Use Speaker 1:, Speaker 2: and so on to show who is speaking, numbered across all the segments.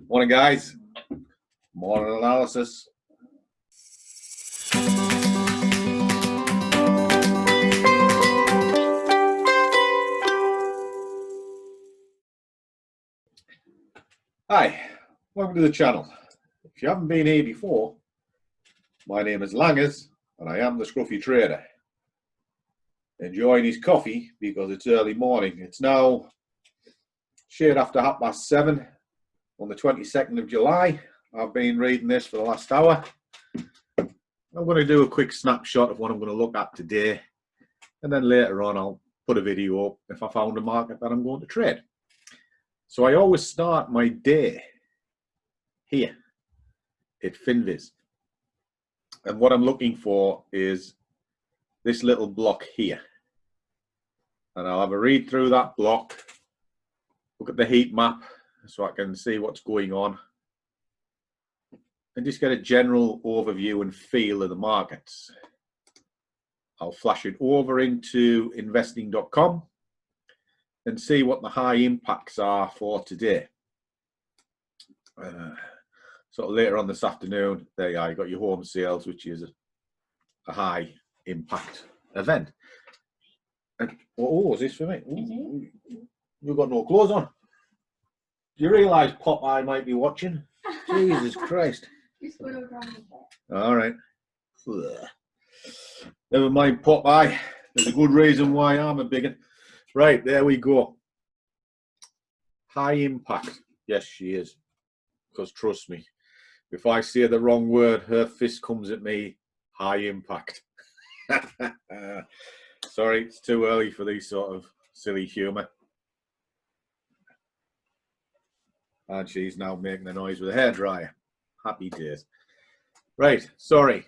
Speaker 1: Morning, guys. Morning analysis. Hi, welcome to the channel. If you haven't been here before, my name is Langers and I am the Scruffy Trader. Enjoying his coffee because it's early morning. It's now shade after 7:30 on the 22nd of July. I've been reading this for the last hour. I'm going to do a quick snapshot of what I'm going to look at today, and then later on I'll put a video up if I found a market that I'm going to trade. So I always start my day here at Finviz, and what I'm looking for is this little block here, and I'll have a read through that block, look at the heat map so I can see what's going on, and just get a general overview and feel of the markets. I'll flash it over into investing.com and see what the high impacts are for today. So later on this afternoon, there you are, you got your home sales, which is a high impact event. And oh, is this for me? Ooh, you've got no clothes on. Do you realise Popeye might be watching? Jesus Christ. All right. Never mind Popeye. There's a good reason why I'm a bigot. Right, there we go. High impact. Yes, she is. Because trust me, if I say the wrong word, her fist comes at me. High impact. Sorry, it's too early for these sort of silly humour. And she's now making a noise with a hairdryer. Happy days. Right, sorry.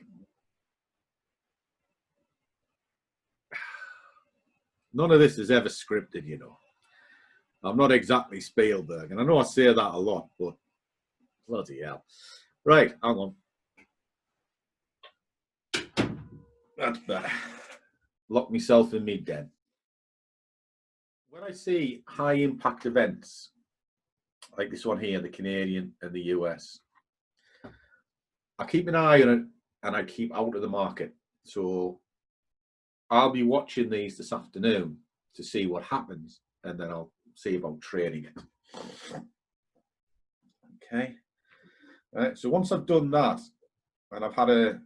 Speaker 1: None of this is ever scripted, you know. I'm not exactly Spielberg, and I know I say that a lot, but bloody hell. Right, hang on. That's better. Lock myself in me den. When I see high impact events, like this one here, the Canadian and the US, I keep an eye on it and I keep out of the market. So I'll be watching these this afternoon to see what happens, and then I'll see about trading it. Okay. So once I've done that and I've had a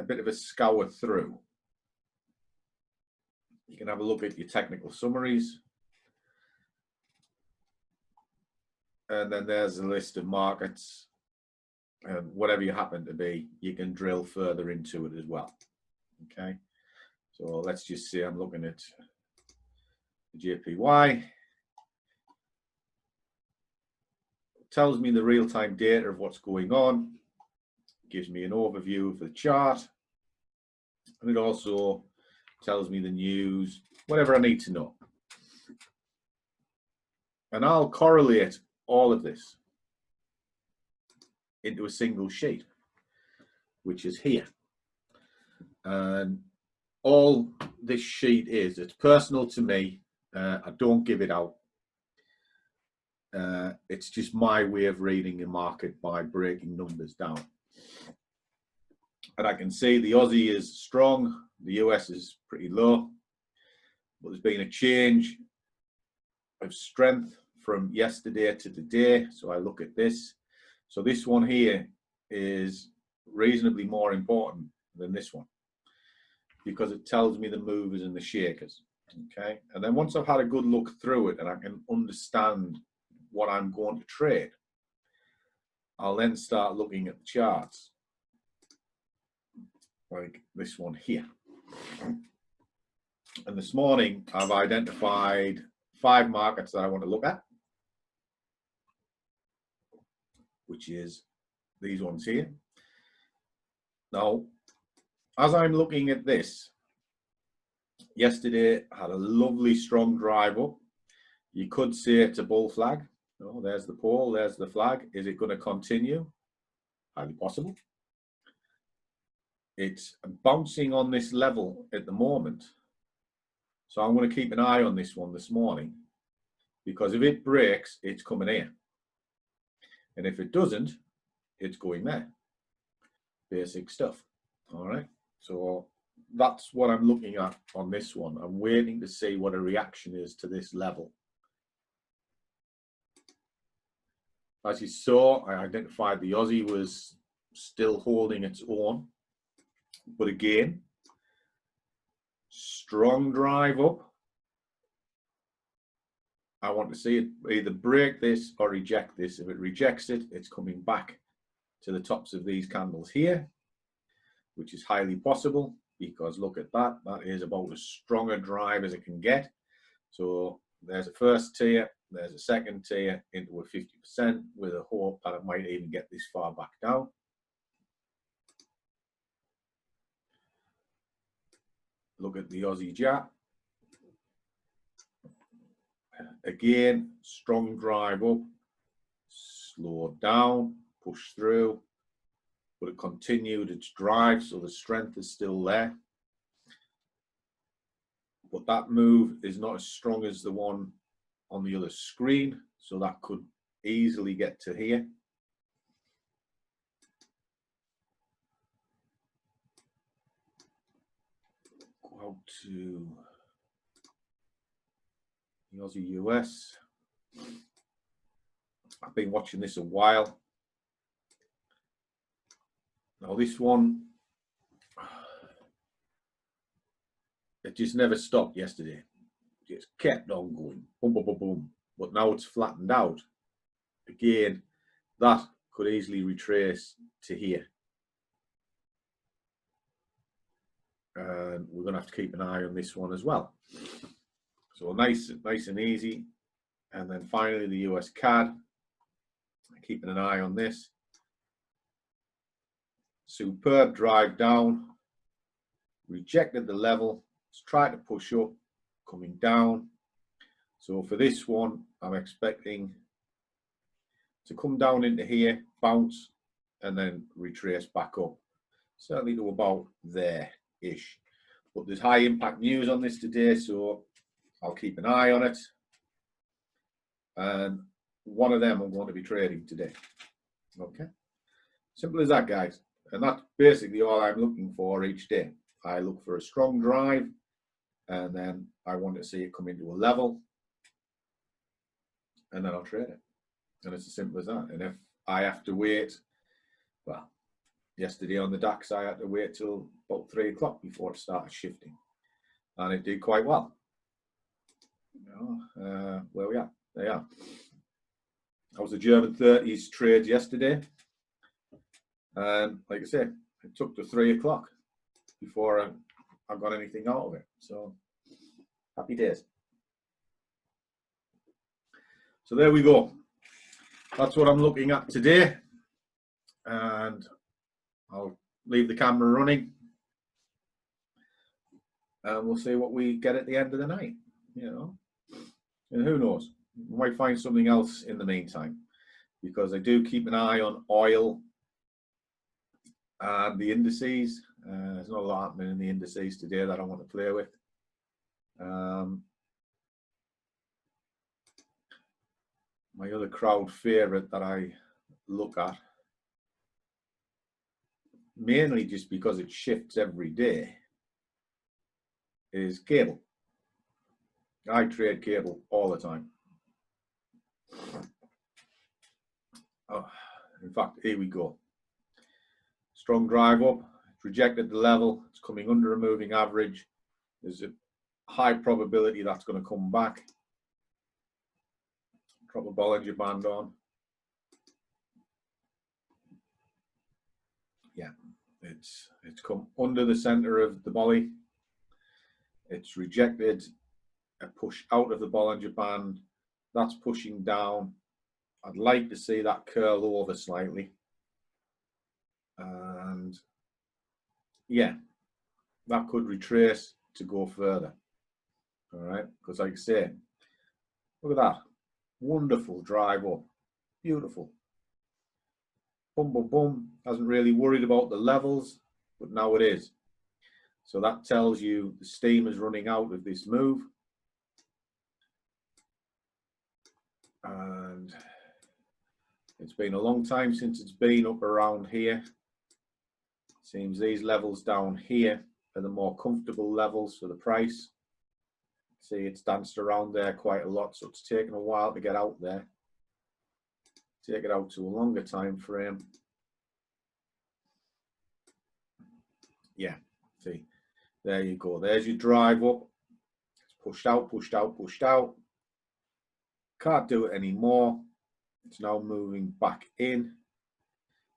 Speaker 1: bit of a scour through, you can have a look at your technical summaries. And then there's a list of markets. Whatever you happen to be, you can drill further into it as well. Okay. So let's just see, I'm looking at the JPY. It tells me the real-time data of what's going on. It gives me an overview of the chart. And it also tells me the news, whatever I need to know. And I'll correlate all of this into a single sheet, which is here. And all this sheet is, it's personal to me. I don't give it out. It's just my way of reading a market by breaking numbers down. And I can see the Aussie is strong, the US is pretty low, but there's been a change of strength from yesterday to today. So I look at this. So this one here is reasonably more important than this one, because it tells me the movers and the shakers. Okay. And then once I've had a good look through it and I can understand what I'm going to trade, I'll then start looking at the charts, like this one here. And this morning I've identified 5 markets that I want to look at, which is these ones here. Now, as I'm looking at this, yesterday had a lovely strong drive up. You could say it's a bull flag. Oh, there's the pole, there's the flag. Is it going to continue? Highly possible. It's bouncing on this level at the moment, So I'm going to keep an eye on this one this morning, because if it breaks, it's coming here. And if it doesn't, it's going there. Basic stuff. All right. So that's what I'm looking at on this one. I'm waiting to see what a reaction is to this level. As you saw, I identified the Aussie was still holding its own. But again, strong drive up. I want to see it either break this or reject this. If it rejects it, it's coming back to the tops of these candles here, which is highly possible, because look at that. That is about as strong a drive as it can get. So there's a first tier, there's a second tier into a 50% with a hope that it might even get this far back down. Look at the Aussie Jet. Again, strong drive up, slowed down, pushed through, but it continued its drive, so the strength is still there. But that move is not as strong as the one on the other screen, so that could easily get to here. Go out to the Aussie US. I've been watching this a while. Now this one, it just never stopped yesterday. Just kept on going, boom, boom, boom, boom. But now it's flattened out. Again, that could easily retrace to here. And we're going to have to keep an eye on this one as well. So nice and easy. And then finally the US CAD. Keeping an eye on this. Superb drive down. Rejected the level. It's tried to push up, coming down. So for this one, I'm expecting to come down into here, bounce, and then retrace back up. Certainly to about there-ish. But there's high impact news on this today, so I'll keep an eye on it. And one of them I'm going to be trading today. Okay. Simple as that, guys. And that's basically all I'm looking for each day. I look for a strong drive, and then I want to see it come into a level, and then I'll trade it. And it's as simple as that. And if I have to wait, well, yesterday on the DAX, I had to wait till about 3 o'clock before it started shifting. And it did quite well. You know, where we are. There you are. I was a German 30s trade yesterday. And like I said, it took to 3 o'clock before I got anything out of it. So happy days. So there we go. That's what I'm looking at today. And I'll leave the camera running. And we'll see what we get at the end of the night, you know. And who knows? We might find something else in the meantime, because I do keep an eye on oil and the indices. There's not a lot happening in the indices today that I want to play with. My other crowd favorite that I look at, mainly just because it shifts every day, is cable. I trade cable all the time. Oh, in fact, here we go. Strong drive up, it's rejected the level, it's coming under a moving average. There's a high probability that's going to come back. Drop a Bollinger Band on. Yeah, it's come under the center of the Bolly. It's rejected a push out of the Bollinger Band. That's pushing down. I'd like to see that curl over slightly. And yeah, that could retrace to go further. All right, because like I say, look at that. Wonderful drive up. Beautiful. Boom, boom, boom. Hasn't really worried about the levels, but now it is. So that tells you the steam is running out of this move. And it's been a long time since it's been up around here. Seems these levels down here are the more comfortable levels for the price. See, it's danced around there quite a lot, so it's taken a while to get out there. Take it out to a longer time frame. Yeah, see, there you go. There's your drive up. It's pushed out, pushed out, pushed out. Can't do it anymore. It's now moving back in.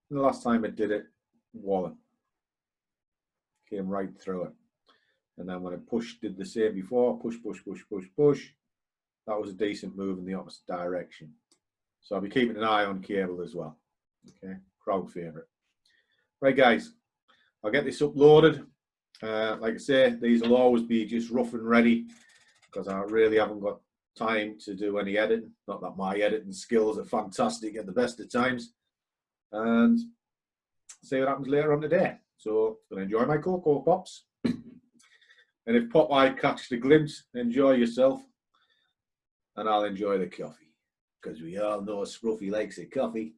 Speaker 1: And the last time it did it, wallet came right through it. And then when it pushed, did the same before, push, push, push, push, push. That was a decent move in the opposite direction. So I'll be keeping an eye on cable as well. Okay, crowd favorite. Right, guys, I'll get this uploaded. Like I say, these will always be just rough and ready because I really haven't got time to do any editing. Not that my editing skills are fantastic at the best of times. And see what happens later on today. So gonna enjoy my Cocoa Pops. And if Popeye catch the glimpse, enjoy yourself. And I'll enjoy the coffee. Because we all know Scruffy likes a coffee.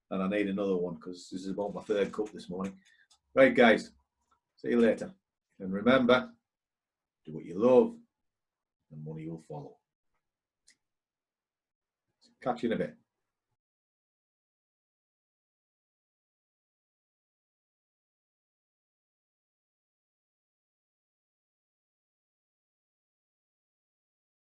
Speaker 1: And I need another one because this is about my third cup this morning. Right, guys. See you later. And remember, do what you love and money will follow. Catch you in a bit.